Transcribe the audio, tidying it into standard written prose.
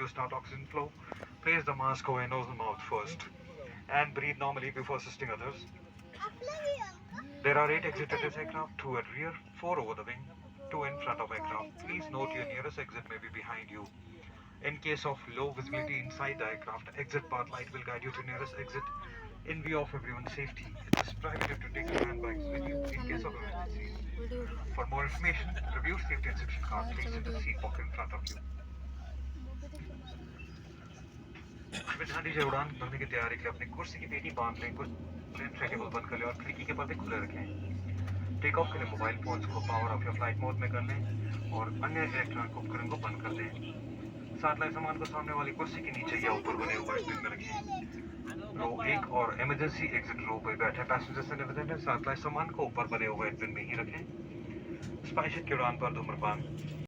to start oxygen flow, place the mask over your nose and mouth first, and breathe normally before assisting others. There are 8 exits at this aircraft, 2 at rear, 4 over the wing, 2 in front of aircraft. Please note your nearest exit may be behind you. In case of low visibility inside the aircraft, exit path light will guide you to nearest exit in view of everyone's safety. It is prohibited to take your handbags with you in case of emergencies. For more information, review safety instruction card placed in the seat pocket in front of you. Vidhani से उड़ान भरने की तैयारी के लिए अपनी कुर्सी की पेटी बांध लें, कुर्सी ट्रे टेबल बंद कर लें और खिड़की के पर्दे खुले रखें। टेक ऑफ के लिए मोबाइल फोन्स को पावर ऑफ या फ्लाइट मोड में कर लें और अन्य इलेक्ट्रॉनिक उपकरण को बंद कर दें। साथ लाए सामान को सामने वाली कुर्सी के नीचे या ऊपर बने हुए डस्टबिन में रखें। रो 1 और इमरजेंसी एग्जिट रो पर बैठे पैसेंजर्स से निवेदन है साथ लाए सामान को ऊपर बने हुए डस्टबिन में ही रखें। स्पाइस जेट की उड़ान पर धूम्रपान